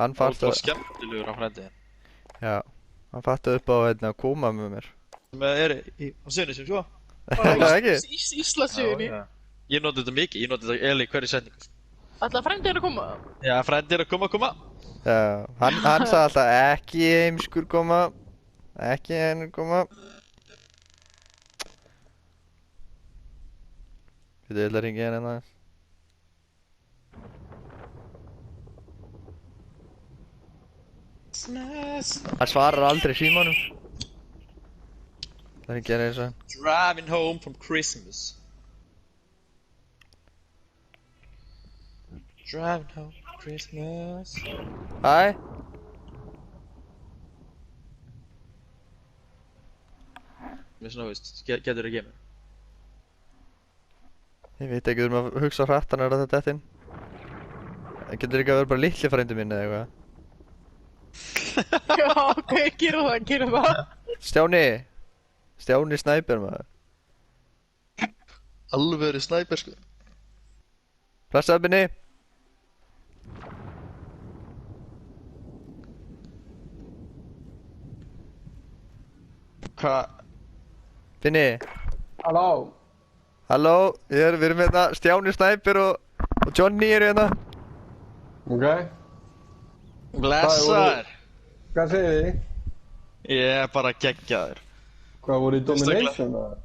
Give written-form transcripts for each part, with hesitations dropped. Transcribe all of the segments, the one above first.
Hann fatt Það var skemmtilegur á frændi. Já, hann fatt upp á að koma með mér. Sem á sinni sem svo. Bara ekki? Íslandsugunni. Ég noti þetta mikið, ég noti þetta eiginlega í hverju setningu. Ætla frændi að koma? Já, frændi að koma. Já, hann sagði alltaf ekki heimskur koma. Ekki henni koma. Við ætlum að ringja henni aðeins. Hann svarar aldrei símanum. Það ringja henni eins og. Driving home from Christmas. Driving home from Christmas. Hæ? Mér svona, veist, getur það gemur. Ég veit ekki, þú erum að hugsa hrattan að þetta inn. Getur ekki að vera bara litli frændi minn eða eitthvað? Já, ok, gerum það. Stjáni snæper maður. Alvöru snæper sko. Blessaðu Binni. Hva? Binni. Halló, við erum hérna, Stjáni snæper og Johnny eru hérna. Ok. Blessaður. Hvað segir þið? Ég er bara geggjaður. Hvað voru í Domination eða?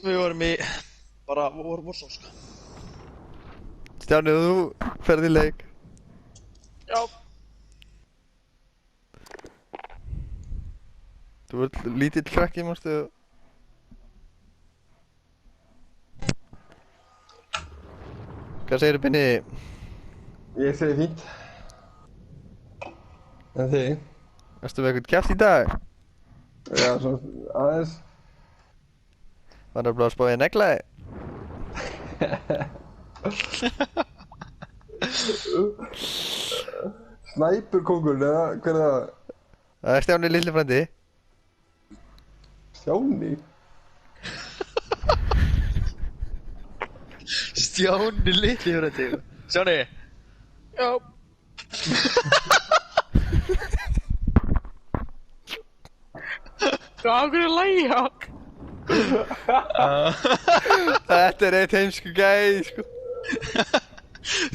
Við vorum í bara Warzone sko. Stjáni, þú ferð í leik. Já. Þú ert lítill krakki, mástu. Hvað segirðu Binni? Ég segi fínt. En þið? Varstu með eitthvað kjaft í dag? Já, svo aðeins. Var það bara að spá í að negla þig? Snæperkóngurinn eða hver er það? Það er Stjáni lilli frændi. Stjáni? Stjáni litli frændi. Stjáni. Já. Hvað er að lægja? Þetta er eitt heimsku gæði, sko.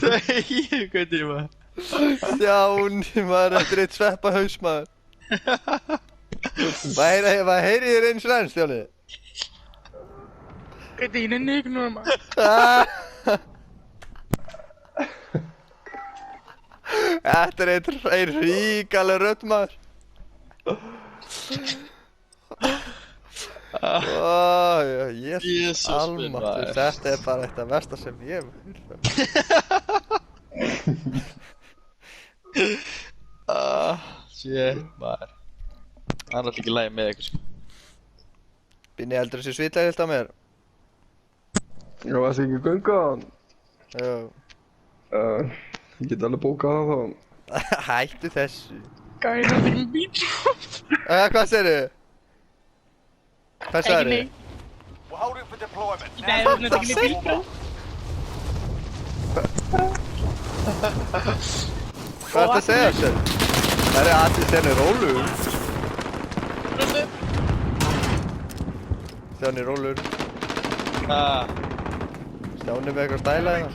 Það er ég, hvernig maður. Stjáni maður, þetta er eitt sveppahaus maður. Hvað heyrið þér eins og enn, Stjáni? Hvernig ég nenni ykkur núna maður? Þetta er eitt ríkaleg rödd maður. Jésus almáttur, þetta er bara eitt af versta sem ég hef heyrt. Shit maður. Það er alltaf ekki lægi með eitthvað sko. Binni heldur þessi svitlegilegt á mér. Já, varst ekki gönga á hann? Já. Ég get alveg bókað það þá. Hættu þessu. Gæði þetta ekki með bílpróf? Hvað segirðu? Hvað sagðirðu? Nei, þetta ekki með bílpróf. Hvað ertu að segja þessu? Það er allir Stjáni rólur. Stjáni rólur. Stjáni með eitthvað stæla hérna.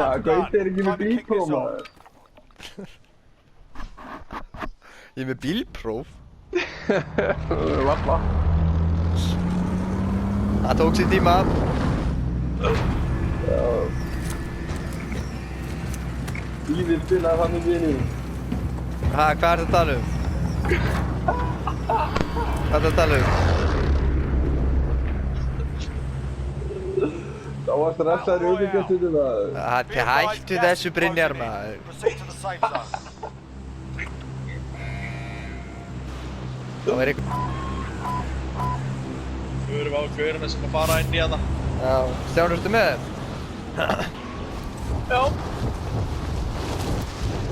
Já, Gauti er ekki með bílpróf maður. Ég er með bílpróf? Valla. Það tók sér tíma. Já. Íðir spilaði það með vini. Hvað ertu að tala um? Hvað ertu að tala um? Það var stressaður í auðvitaðstundu maður. Hættu þessu Brynjar maður. Það var eitthvað. Við erum á gaurina sem að fara inn í hana. Já, Stjáni, ertu með þeim? Já.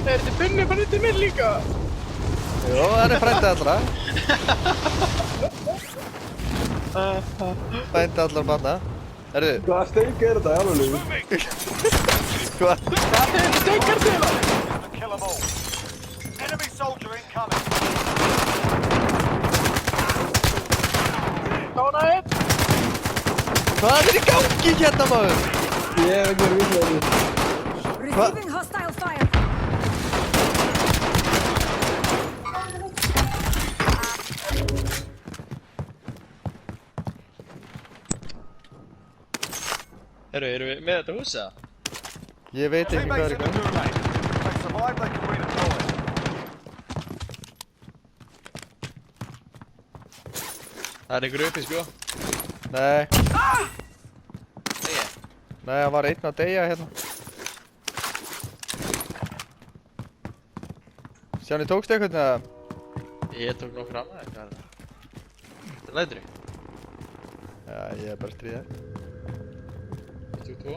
Er þetta Binni bara til mér líka? Jó, hann er frændi allra. Frændi allra barna. Herru, Hvaða steik er þetta, alveg? hvað? Hvað er þetta steikar til það? Kill them all. Enemy soldier incoming. Dána einn. Hvað er í gangi hérna, maður? Ég hef ekki verið vitað því. Receiving hostile fire. Erum við með þetta hús eða? Ég veit ekki hvað er í Teammates in the gangi. gulag. If they survive, they can redeploy. Það er einhver uppi sko. Nei, Nei. nei, hann var einn að deyja hérna. Sjáni, tókstu eitthvað eða? Ég tók nokkur annað eða hvað er það? Þetta er lætri. Já, ég er bara að stríða. 22.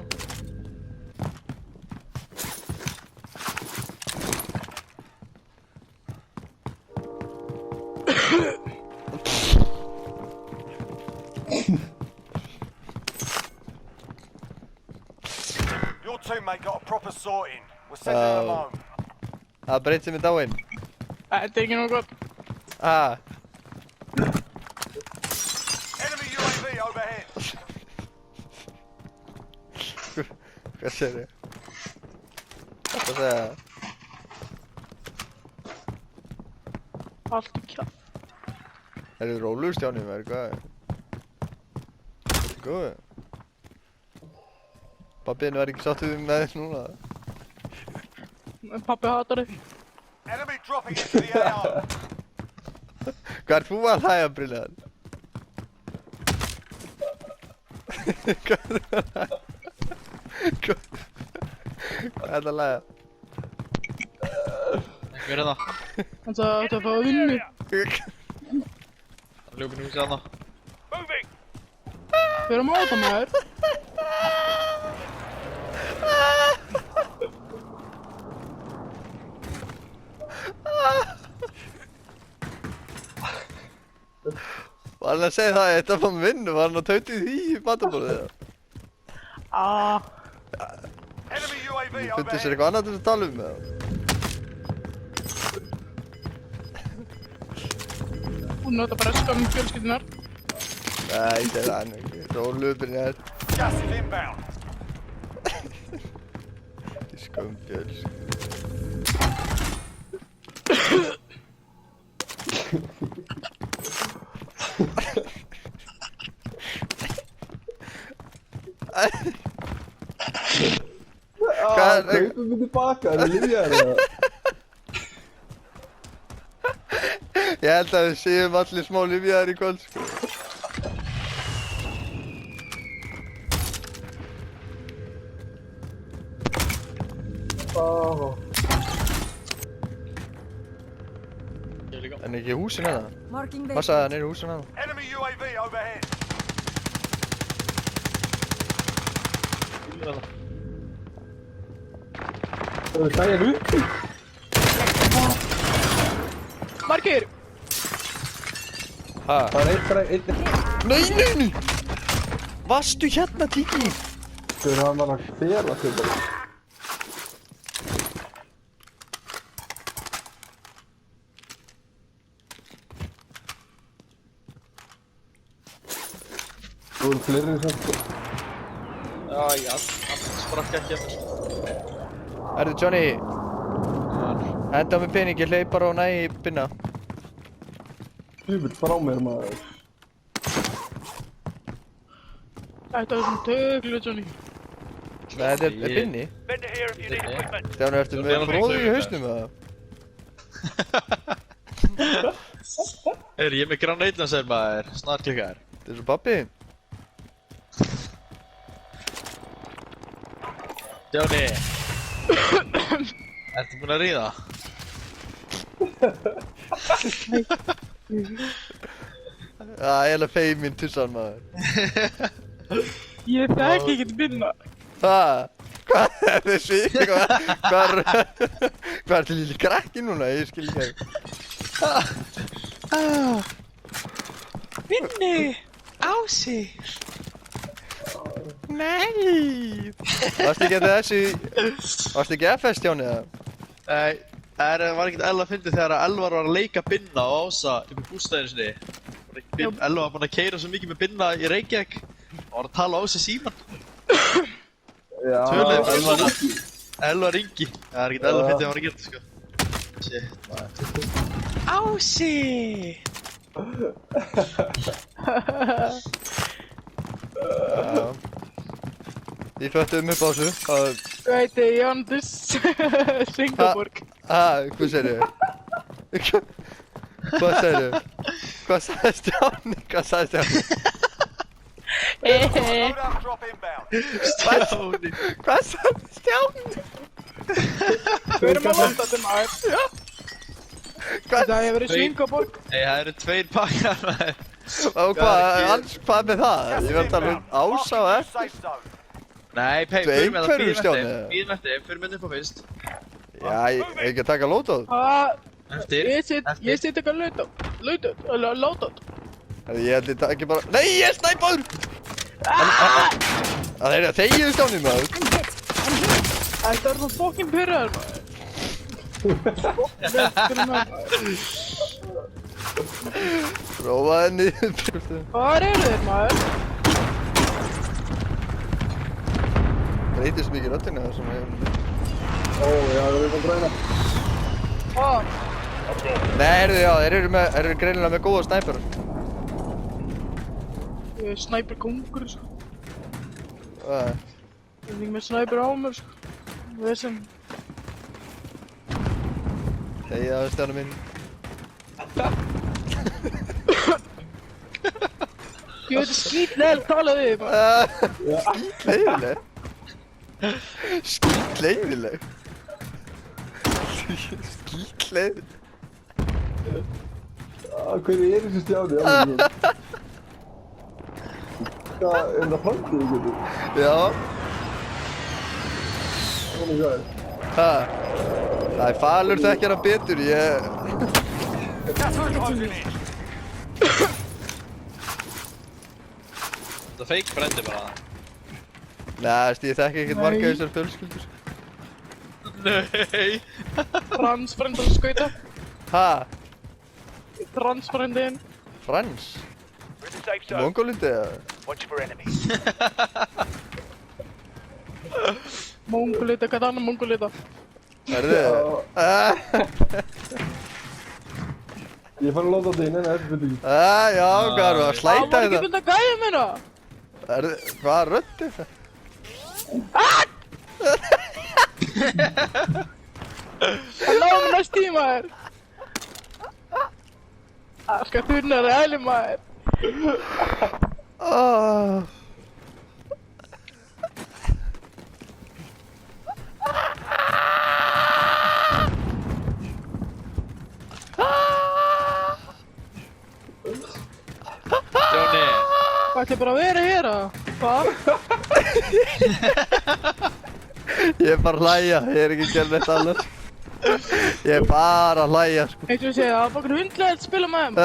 Your teammate got a proper sorting. We're sending them Oh. home. Það breyt sem er dáinn. Þetta er ekki nóg gott. Ah, Enemy UAV overhead. hvað segir ég? Hvað segja? Allt í kjátt. Er þið rólur Stjáni með hvað? Þetta er góð. Pappin var ekki sáttuð með þess núna. Pappi hatar þig. Enemy dropping into the AR. Hvað er þú að hlæja, Brilliant? Hvað er það að hlæja? Hvað er það að hlæja? Einhver hérna. Hann sagði að þetta fá að vinnu. Það er ljópin hús hérna. Við erum á þetta maður. Var hann að segja það að þetta var með vinnu? Var hann að tauta í því í matabórið eða? Enemy UAV Fundið sér overhead. eitthvað annað til að tala um eða? Hún nota bara skömm fjölskyldunar. Nei, það er hann ekki. Róluðu Brilliant. Gas is inbound. Í skömbjöls. Hvað er- Kaupum við tilbaka, er það lífjar eða? Ég held að við séum allir smá lífjaðar í kvöld, sko. Ég er líka. En ekki í húsin hérna. Marking Passaði vehicle. hann er í húsin hérna. Enemy UAV overhead. Bílur hérna. Það er sæðið uppi. Margir! Ha? Það er eitt. Nei, nei, nei! Varstu hérna, Tiki? Þegar hann var að fela sig bara. Þú eru fleiri sem sko. Já, já. Allt sprakk ekki hérna sko. Erðu, Johnny, henda á mig pening, ég hleyp bara á næ í binna. Djúvill frá mér maður. Þetta er svona töglu, Johnny. Nei, þetta er binni. Stjáni, ertu með bróðu í hausnum eða? Ég er með granatna sem maður. Snarklikkaðir. Þetta er svo pappi. Johnny. Ertu búinn að ríða? Já, ég er alveg feiminn tussan, maður. Ég þekki ekkert minna. Það? Hvað er þessi? Hvað Hvað er til lítið krakki núna? Ég skil ekki það. Binni! Ási! Nei! Varstu ekki að þessu... Varstu ekki FS Stjáni eða? Nei, það var ekkert Elva að fyndi þegar Elvar var að leika Binna og Ása upp í bústæðinu sinni. Elva var búinn að keyra svo mikið með Binna í Reykjavík og var að tala á sig síman. Já, Töluðu bara svona. Elva ringi. Það er ekkert Elva að fyndi að hann var að gera þetta sko. Shit, maður. Ási! Við föttum upp á þessu. Hvað heiti Jóndis Singapúrk? Hvað segirðu? Hvað segirðu? Hvað sagði Stjáni? Hvað sagði Stjáni? Loadout drop inbound. Stjáni! Hvað sagði Stjáni? Við erum að landa til maður. Hvað? Það hefur verið Singapúrk. Nei, það eru 2 pakkar maður. Og hvað með það? Ég var að tala um Ása og F. Safe zone. Nei, Þú fyrir með það, einhverfur, Stjáni? Bíðum eftir, fyrir með upp á fyrst. Já, ég ekki að taka lótóð. Eftir? Ég set ekki að láta. Ég held ég taki bara... Nei, ég er snæpaður! Það er að þegiðu Stjáni maður. Þetta er svo fokkin pyrraður maður. Prófaði niður. Hvar eru þeir maður? Breytist mikið röddina þessum að ég... Ó, já, við erum að græna. Nei, þeir eru greinilega með góða snæpur. Ég er snæpur kongur sko. Hvað? Ég er ekki með snæpur á mér sko. Þessum. Þegiðu Stjáni minn. Ég veit skítlega talaðu þig maður. Skítleiðileg. Skítleiðileg. Skítleiðileg. Hver er þessi Stjáni? Hvað, er það framtíð ykkur? Já. Oh my god. Það er falur þekkjar hann betur, Targeting me. Það fake brendi bara. Nei, ég þekki ekkert marga þessar fjölskyldur. Nei! Transfrendar skauta. Transfrendin. Frans? We're in the safe zone. Mongolindi eða? Watch for enemies. Mongolita, hvað annað Mongolita? Ég fann að láta þetta inn en þetta fyrir ekki. Já, hvað erum við að slæta Það var ekki þetta? búinn að gæja meina. Hvað er röddið það? Það lágum næst tíma þér. Það skal þurnaði æli maður. Jóni! Það ætli bara að vera hér að. Hvað? Ég er bara að hlæja, ég er ekki að gera neitt annars. Ég er bara að hlæja, sko. Eitt og segja, það var okkur hundlega að spila með þeim.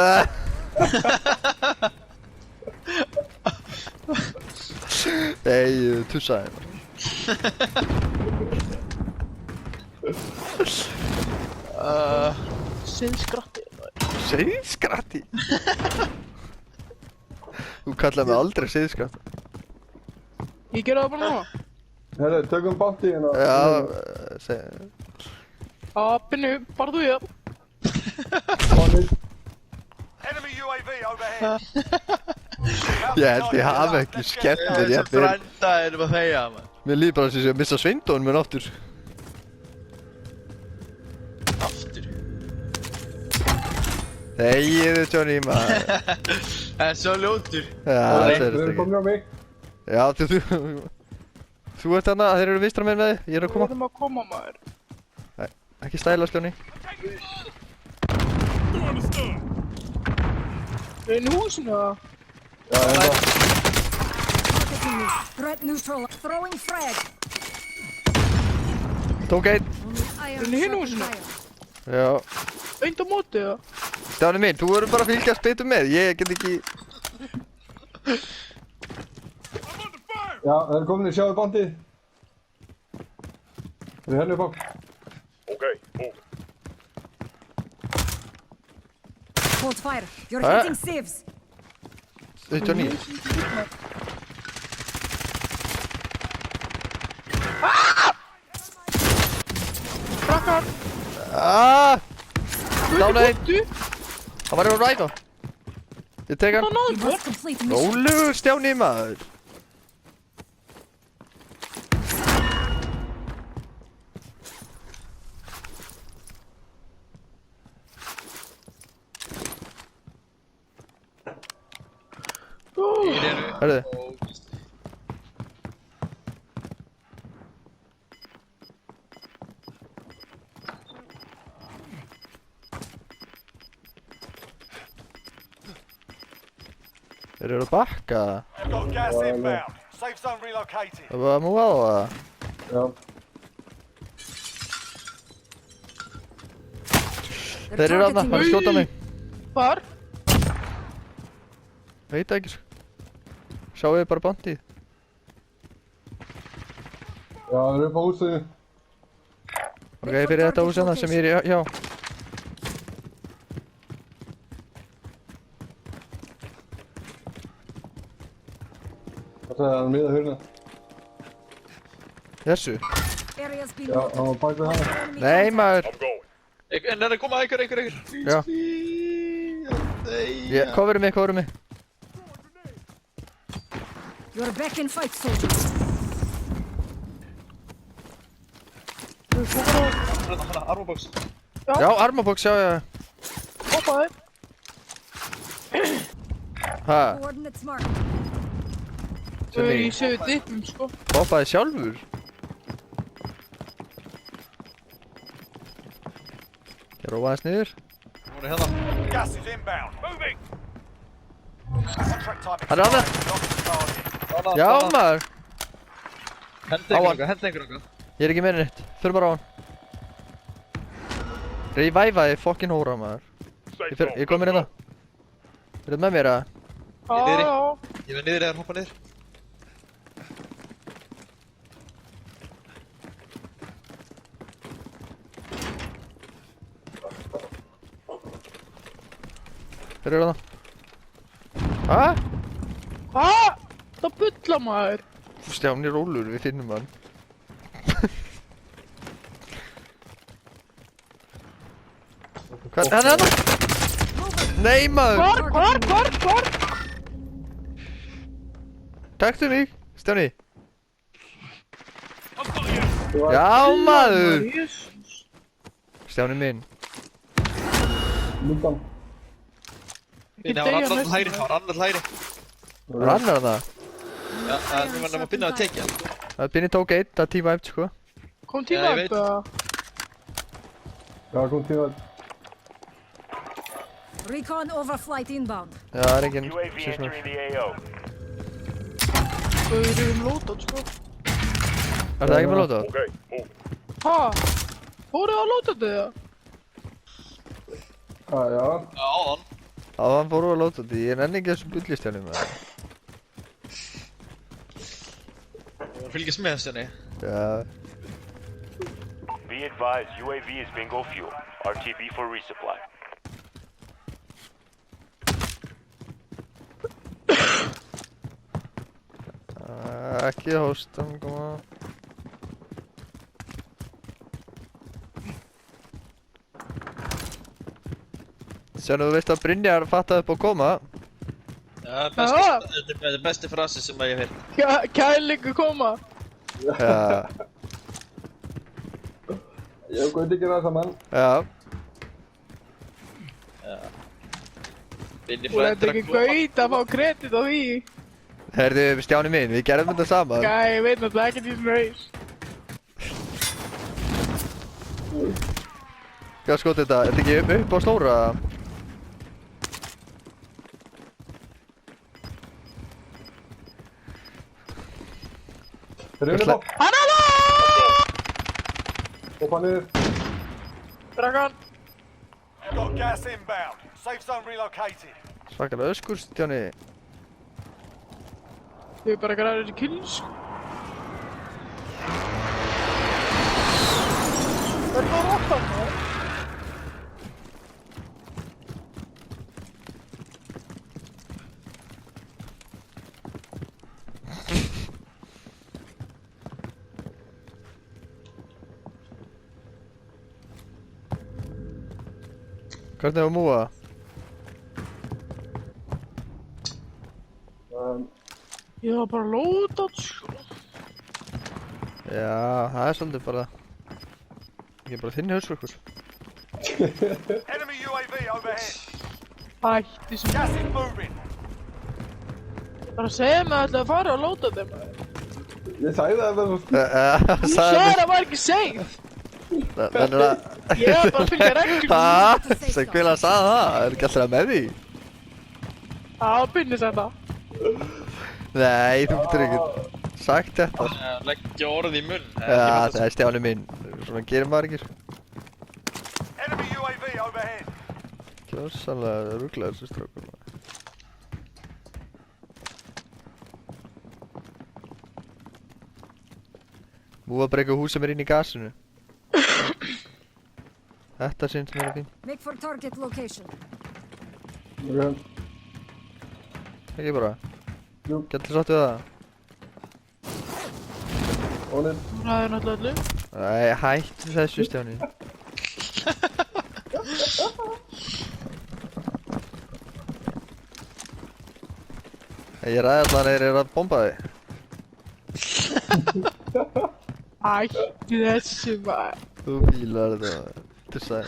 Nei, tussaði. Sinnskratti. Seiðskratti? Þú kallaði mig aldrei seiðskratti. Ég gera það bara núna. Herru, tökum bátti hérna. Já, segi... Binnu, bara þú í það. Enemy UAV overhead. Ég held ég hafi ekki skemmt mér Þessi jafnvel. brenda erum að þegja maður. Mér líður bara sem ég að missa Sveindón mér aftur. Aftur. Þegiðu, Johnny, maður. Það er svo ljótur. Já, það Við segir erum þetta komin á mig. ekki. Já, þú ert þarna, þeir eru vinstra með þig, ég er að Við koma. erum að koma maður. Ekki stæla, Johnny. Við erum í húsinu það. Já, hérna. Threat neutral. Throwing frag. Tók einn. Only Iron Inni hinu shot and húsinu? fire. Já. Beint á móti það. Stjáni minn, þú verður bara að fylgjast betur með. Ég get ekki... Já, það er komin í sjáðu bandið. Það er hérna upp á. Hold fire. You're Ah. hitting sieves. 79. Krakkar! Ah! Dána einn. Du, Hann var yfir að ræða. Ég tek það hann. náðu You mér. must complete the mission. Rólegur Stjáni maður. Þeir eru... Hörðu. Þeir eru að bakka. We've got gas inbound. Safe zone relocated. Það var að múa á það. Já. They're Þeir eru aðna, targeting hann er að skjóta mig. Hvar? Veit það ekki sko. Sjáu þið bara bandið. Já, það er upp á húsinu. Ok, fyrir þetta hús hérna sem ég er hjá. Það segði hann miða hérna. Þessu. areas being Já, hann var bak við hana. enemy Nei maður. En er að koma einhver. Já. Coveru mig. You're back in fight, soldiers. Hanna, armorbox. Já, armabox, já. Hoppaði. Ha, Coordinates marked. Ég sé við dippum, sko. hoppaði sjálfur. Ég rófa aðeins niður. Hún er hérna. Gas is inbound. Moving. Contract time Hann er aðna. Lock the target. Já maður. Hendi einhver okkar. Ég er ekki meira neitt. Fyrir bara á hann. Revivaði fokkin hóra maður. Ég kom mér hérna. Er þetta með mér að? Niðri. Já. Ég verð niður eða hoppa niður. Þeir eru hérna. Hæ? Hæ? Það bulla maður. Stjáni rólur, við finnum hann. Hvað? Hann er hérna? Nei maður! Hvar? Taktu mig, Stjáni. Já maður! Jesus. Stjáni minn. Lundan. Nei, hann var annar hlæri. Það er annar það. Já, það var að binna að tekja. Það Binni tók eitt, það tíma sko. Kom Já, tíma ég veit. Já, kom tíma. Recon overflight inbound. Já, það er enginn. UAV entering the AO. Þau eru lótað, sko. Er það ekki með lóta? Hæ? Fóruð að lóta þetta? Já. Já, áðan. Já, hann fór úr að lóta þetta. Ég nenni ekki þessum bullistjánum með það. Það fylgjast með þessu, nei. Já. Be advised, UAV is bingo fuel. RTB for resupply. Ekki hóstan, koma. Sjánu, þú veist að Brynjar fattaði upp á koma. Já, þetta er besti frasi sem ég hef heyrt. Kærleiku koma. Já. Ég gauti ekki það saman. Já. Binni Þú ert frættir ekki að koma. gaut að fá kredit á því. Herðu, Stjáni minn, við gerðum þetta saman. Gæ, ég veit náttúrulega ekki því sem reys. Já, sko þetta, er þetta ekki upp á slóra? Þeir eru upp á. Hann er það! Hoppa niður. Dragan. Got gas inbound. Safe zone relocated. Svakalega öskur, Stjáni. Ég er bara að græða þessi kills. Það er bara óttan, maður. Hvernig var múa? Ég var bara lótað, sko. Já, það er svolítið bara... Ekki bara þinn hausverkur. Enemy UAV overhead. Hætti sem... Gas is moving. Bara segja mig að ætla að fara og lóta þeim, maður. Ég sagði það með svo Þú segir að það var ekki safe. Þannig að... Ég var bara að fylgja reglum. Hæ? Sem hver að sagði það? Er ekki alltaf með því? Já, byrni sem það. Nei, þú getur ekki sagt þetta. Leggja orð í munn. Já, það er Stjáni minn. Svona gerir maður ekki. Enemy UAV overhead. Kjósanlega rugglaður þessu strákur. Múa bara eitthvað hús sem er inn í gasinu. Þetta syns mér er fín. Make for target location. Ok. Ekki bara. Jú. Gæti sátt við það. Ónir. Þú ræður náttúrulega öllu. Æ, hættu þessu Stjáni. Ég ræði allan að þeir eru að bomba þig. Hætti þessu, maður. Þú fílar þetta maður. Þetta er sæl.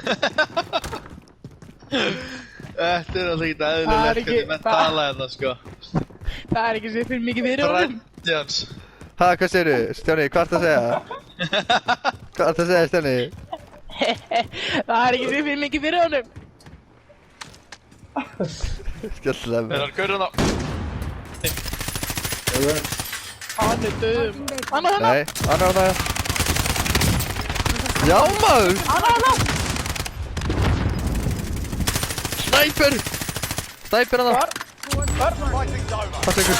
Þetta er alltaf ekki Það er eðlilegt ekki- hvernig menn tala þetta, sko. Það er ekki sem fyrir mikið fyrir honum. Frændi hans. Ha, hvað segirðu? Stjáni, hvað ertu að segja? Hvað ertu að segja, Stjáni? Það er ekki sem fyrir mikið fyrir honum. Skjálfilega Er með. hann gaurinn á? Ok. Hann er döðum. Hann er hana. Nei, annar það. Já maður! Hann er hana. Snæper! Snæper hann það. Fighting's over. Passa ykkur.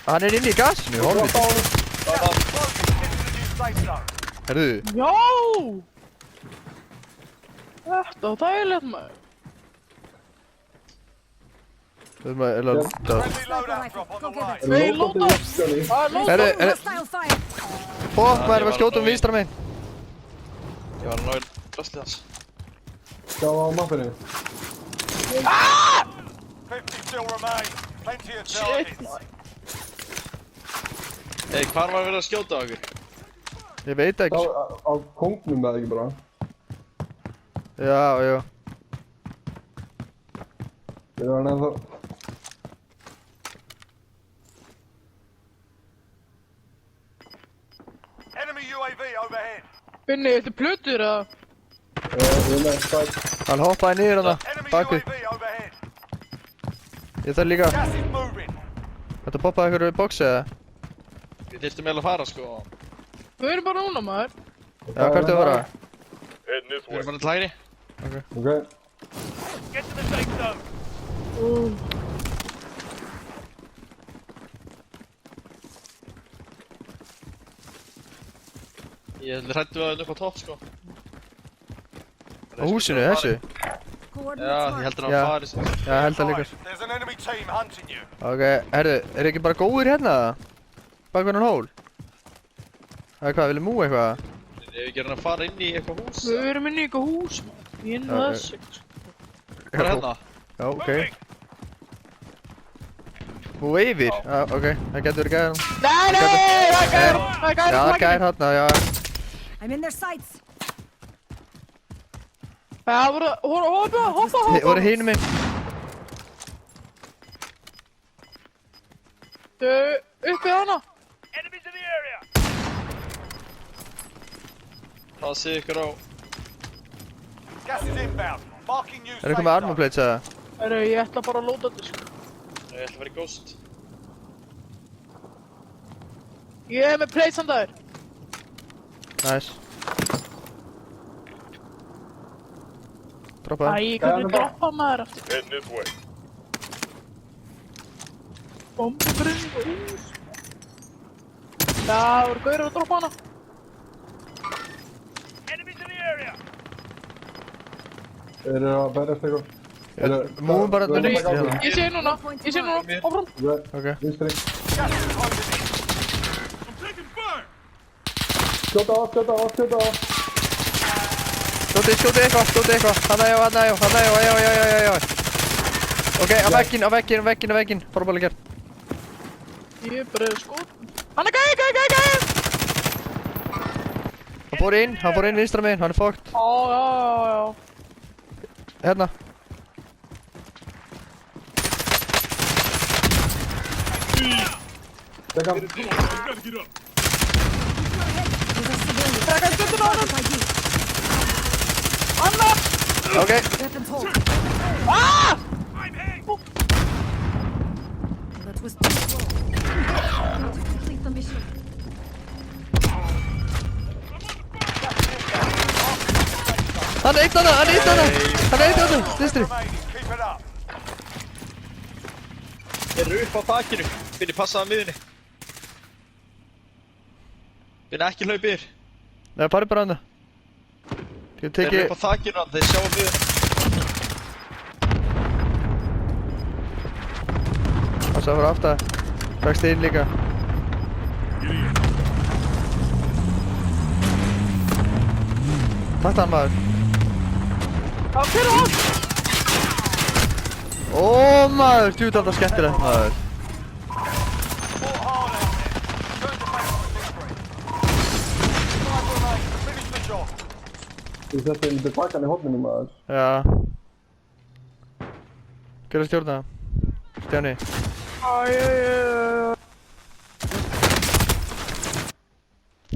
Hann er inni í gasinu, horfið. Close. Get to the new safe zone. Herðu, Já. Þetta var þægilegt, maður. við erum að lúta. Friendly loadout drop on the way. Nei, lóta. Stjáni. Það er lóta. Herðu, Hostile fire. Fokk maður, við skjótum vinstra megin. Ég var að náðu drastlið hans. Sjá á mappinu. 50 still remain. Plenty of Shit, targets. maður. Hey, hvar var verið að skjóta á okkur? Ég veit Sjá ekki. á kongnum eða ekki bara. Já, já. Ég var nefn þá. Enemy UAV overhead. Binni, þetta er plötur, eða? Ég er með spæk. Hann hoppaði niður hann Enemy bakvið. UAV overhead. Ég þarf líka. Gas is moving. Þetta poppaði ykkur við bóksi eða? Við þyrftum eiginlega að fara, sko. Við erum bara núna, maður. Já, hvert er það að fara? Við erum bara til hægri. Ok. Get to the safe zone. Ég hrættu að það upp á topp, sko. Á húsinu, þessu? Coordinates Já, ég marked. heldur að Já. hann fari sér. Já, held það líka. There's an enemy team hunting you. Ok, herðu, er ekki bara góðir hérna? Bak hvernig hól? Það er hvað, viljum múa eitthvað? Ef við gerum að fara inn í eitthvað hús. Við erum inn í eitthvað hús, maður. Ég er inn Já, á ok. þessu. Bara hérna. Já, ok. Múa yfir? Já, ok, það getur verið gæðan. Nei, nei, það er gær. Það er gær. Já, það er gæðan hérna, já. I'm in their sights. Það voru, hoppa. Þið voru hinum minn. Uppi hana. Enemies in the area. Það sé ykkur á. Gas is inbound. Marking new Er safe eitthvað með zone. armorplates eða? Herru, ég ætla bara að lóta þetta, sko. Ég ætla að vera í ghost. Ég er með plate samt aður. Nice. Droppaði. Æ, hvernig droppa maður aftur? Heading this way. Bombubrunning og úr. Það voru gaurar að droppa hana. Enemies in the area. Eru að berjast eitthvað? Múum bara til vinstri hérna. Ég sé núna, áfram. Ok. Vinstri. Gas is closing in. Skjóta á. Skjóti eitthvað. Hanna já. Ok, á vegginn. Fórbáli gert. Ég er bara skot. Hann er gæi! Hann fór inn vinstra megin, hann er fucked. Já. Hérna. Dekka. There's a civilian. ID. Ok. Weapons hold. That was too slow. Complete the mission. Hann er eitt annað. Vinstri. Remaining. Keep it up. Þeir eru upp á þakinu. Binni, passaði miðinni. Binni, ekki hlaup yfir. Nei, farið bara hana. Ég Þeir eru teki... upp á þakinu, þeir sjá miðinni. Passa að fara aftar. Fækst inn líka. Takk hann maður. Já, hver á? Ó maður, djúið alltaf skemmtilegt maður. Fought hard out there. Turn the back on victory. 5 remain. Finish the job. Þú settir lítið bakkan í hodninu maður. Já. Hver er að stjórna? Stjáni. Æ.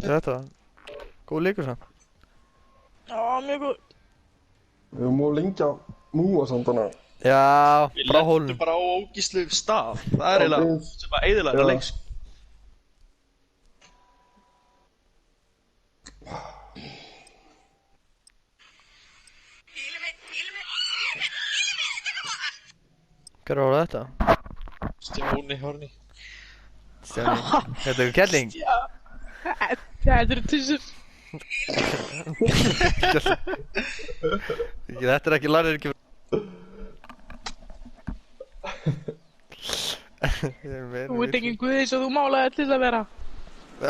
Þetta? Góð leikur sann. Já, mjög góð. Við múum lengja múa samt hana. Já, Við frá lentum hólnum. bara á ógíslu stað. Það er eiginlega sem að eyðilega þetta leik. Hver var þetta? Stjáni, horni. Stjáni. Þetta er kelling. Það eru tussur. Þetta er ekki lærið ekki. Þú ert engin guð eins og þú málaði til að vera.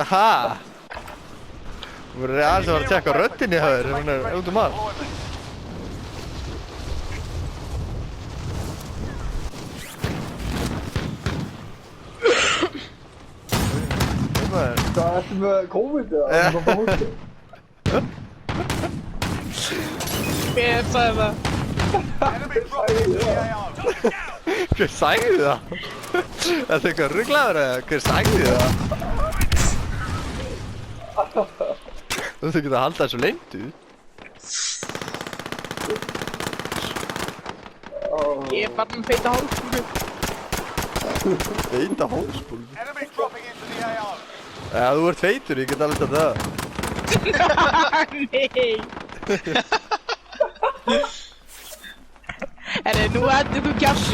Aha! Þú verður aðeins að fara að tjekka röddinni í höfður, hún er út um allt. Hvað ertu með COVID eða? Það er bara hótti. Hver sagði það? Enemy dropping into the AO. Hver sagði það? Er það eitthvað rugglaður eða? Hver sagði það? Þú þurfti ekki að halda þessu leyndu. Ég er bara með feita hálsbúku. Feita hálsbúl. Enemy dropping into the AO. Já, þú ert feitur, ég get alveg þetta. Nei. Nú ætti þú kjátt.